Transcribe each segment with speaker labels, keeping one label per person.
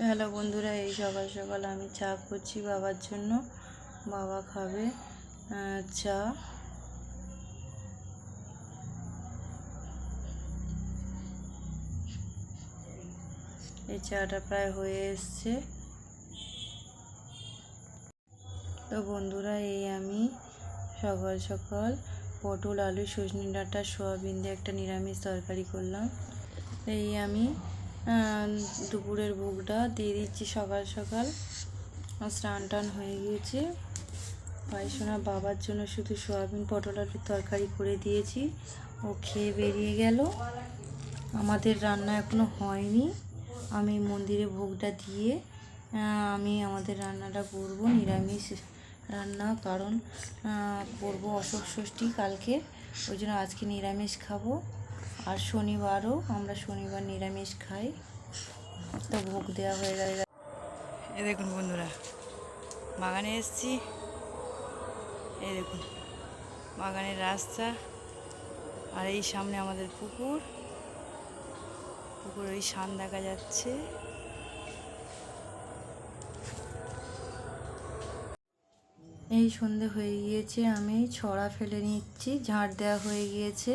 Speaker 1: Hello বন্ধুরা, এই সকাল সকাল আমি চা করছি বাবার জন্য। বাবা খাবে চা। এই চাটা প্রায় হয়ে এসছে। তো বন্ধুরা, এই আমি সকাল সকাল পটল, আলু, সজনে ডাঁটা, সোয়াবিন দিয়ে একটা নিরামিষ তরকারি করলাম। এই আমি দুপুরের ভোগটা দিয়ে দিচ্ছি সকাল সকাল। স্নান টান হয়ে গিয়েছে। পায়সোনা বাবার জন্য শুধু সোয়াবিন পটল আলুর তরকারি করে দিয়েছি, ও খেয়ে বেরিয়ে গেল। আমাদের রান্না এখনো হয়নি। আমি মন্দিরে ভোগটা দিয়ে আমি আমাদের রান্নাটা করব, নিরামিষ রান্না। কারণ করব অশোক ষষ্ঠী কালকে, ওই জন্য আজকে নিরামিষ খাবো। আর শনিবারও আমরা শনিবার নিরামিষ খাই। তো ভোগ দেওয়া হয়ে গেল। এই দেখুন বন্ধুরা, বাগানে এসেছি। এই দেখুন বাগানের রাস্তা, আর এই সামনে আমাদের পুকুর। পুকুর ওই শান দেখা যাচ্ছে। এই সন্ধে হয়ে গিয়েছে, আমি ছড়া ফেলে নিচ্ছি। ঝাড় দেওয়া হয়ে গিয়েছে,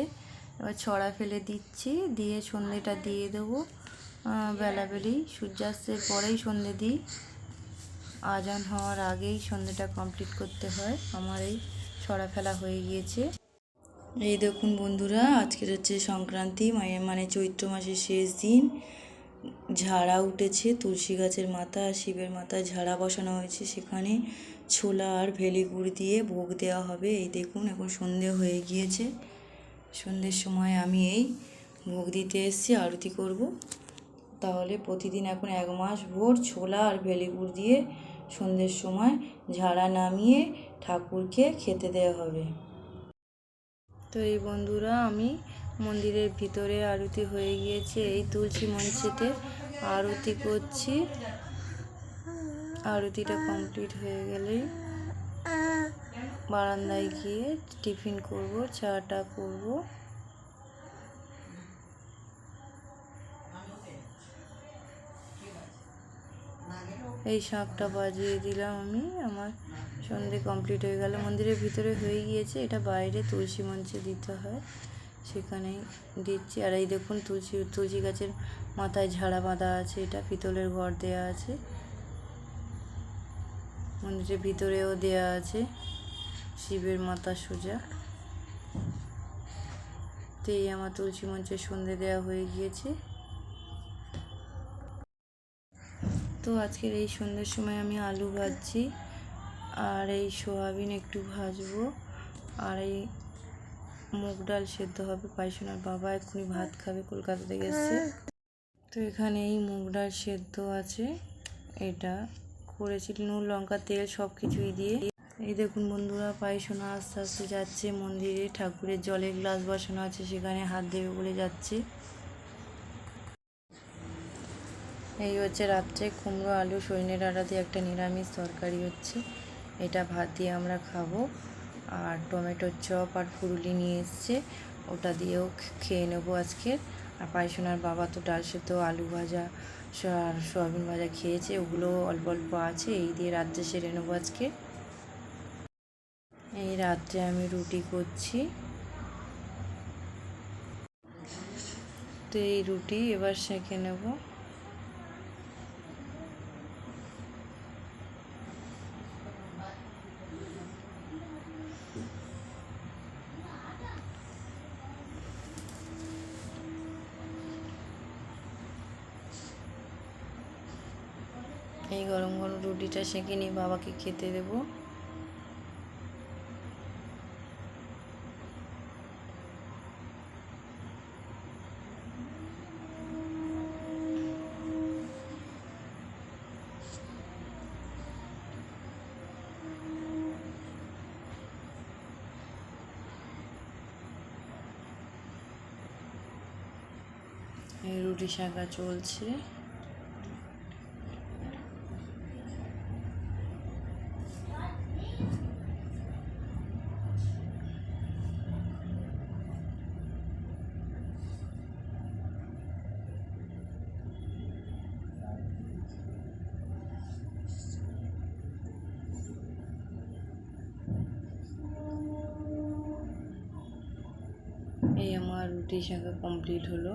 Speaker 1: এবার ছড়া ফেলে দিচ্ছি, দিয়ে সন্ধেটা দিয়ে দেবো। বেলাবেলি সূর্যাস্তের পরেই সন্ধে দিই। আজান হওয়ার আগেই সন্ধেটা কমপ্লিট করতে হয়। আমার এই ছড়া ফেলা হয়ে গিয়েছে। এই দেখুন বন্ধুরা, আজকের হচ্ছে সংক্রান্তি, মানে চৈত্র মাসের শেষ দিন। ঝাড়া উঠেছে তুলসী গাছের মাথা আর শিবের মাথায় ঝাড়া বসানো হয়েছে। সেখানে ছোলা আর ভেলি গুড় দিয়ে ভোগ দেওয়া হবে। এই দেখুন এখন সন্ধে হয়ে গিয়েছে। সন্ধ্যের সময় আমি এই ভোগ দিতে এসেছি, আরতি করব। তাহলে প্রতিদিন এখন 1 মাস ভোর ছোলা আর ভেলি গুড় দিয়ে সন্ধ্যের সময় ঝাড়া নামিয়ে ঠাকুরকে খেতে দেওয়া হবে। তো এই বন্ধুরা, আমি মন্দিরের ভিতরে আরতি হয়ে গিয়েছে। এই তুলসী মঞ্চেতে আরতি করছি। আরতিটা কমপ্লিট হয়ে গেলেই বারান্দায় গিয়ে টিফিন করব, চাটা করব। এই শাঁখটা বাজিয়ে দিলাম আমি। আমার সন্ধে কমপ্লিট হয়ে গেল। মন্দিরের ভিতরে হয়ে গিয়েছে, এটা বাইরে তুলসী মঞ্চে দিতে হয়, সেখানেই দিচ্ছি। আর এই দেখুন তুলসী গাছের মাথায় ঝাড়া বাঁধা আছে। এটা পিতলের ঘর দেয়া আছে, মন্দিরের ভিতরেও দেয়া আছে শিবের মাথা সোজা। তো এই আমার তুলসী মঞ্চে সন্ধে দেওয়া হয়ে গিয়েছে। তো আজকের এই সন্ধ্যের সময় আমি আলু ভাজছি, আর এই সোয়াবিন একটু ভাজবো, আর এই মুগ ডাল সেদ্ধ হবে। পায়সোনার বাবা এক্ষুনি ভাত খাবে, কলকাতা থেকে এসছে। তো এখানে এই মুগ ডাল সেদ্ধ আছে, এটা করেছি নুন লঙ্কা তেল সব কিছুই দিয়ে। এই দেখুন বন্ধুরা, পায়সোনা আস্তে আস্তে যাচ্ছে মন্দিরে। ঠাকুরের জলের গ্লাস বসানো আছে, সেখানে হাত দেবে বলে যাচ্ছে। এই হচ্ছে রাত্রে কুমড়ো আলু সজনে ডাঁটা দিয়ে একটা নিরামিষ তরকারি হচ্ছে। এটা ভাত দিয়ে আমরা খাবো। আর টমেটোর চপ আর ফুরুলি নিয়ে এসছে, ওটা দিয়েও খেয়ে নেবো আজকে। আর পায়সোনার বাবা তো ডাল সেদ্ধ, আলু ভাজা আর সয়াবিন ভাজা খেয়েছে, ওগুলো অল্প অল্প আছে, এই দিয়ে রাত্রে সেরে নেবো আজকে। এই রাত্রে আমি রুটি করছি। তো এই রুটি এবার সেঁকে নেব। এই গরম গরম রুটিটা সেঁকে নিয়ে বাবাকে খেতে দেবো। এই রুটি শাঁকা চলছে। এই আমার রুটি শাঁকা কমপ্লিট হলো।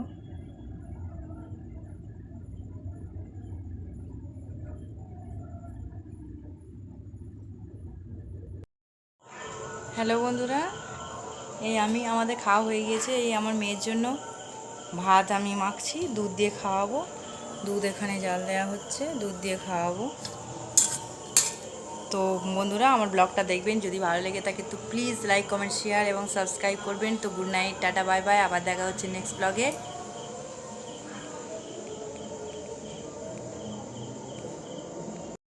Speaker 1: হ্যালো বন্ধুরা, আমাদের খাওয়া হয়ে গিয়েছে। এই আমার মেয়ের জন্য ভাত আমি মাখছি, দুধ দিয়ে খাওয়াবো। দুধ এখানে জাল দেওয়া হচ্ছে, দুধ দিয়ে খাওয়াবো। তো বন্ধুরা, আমার ব্লগটা দেখবেন, যদি ভালো লেগে থাকে তো প্লিজ লাইক, কমেন্ট, শেয়ার এবং সাবস্ক্রাইব করবেন। তো good night, tata, bye bye, আবার দেখা হচ্ছে নেক্সট ব্লগে।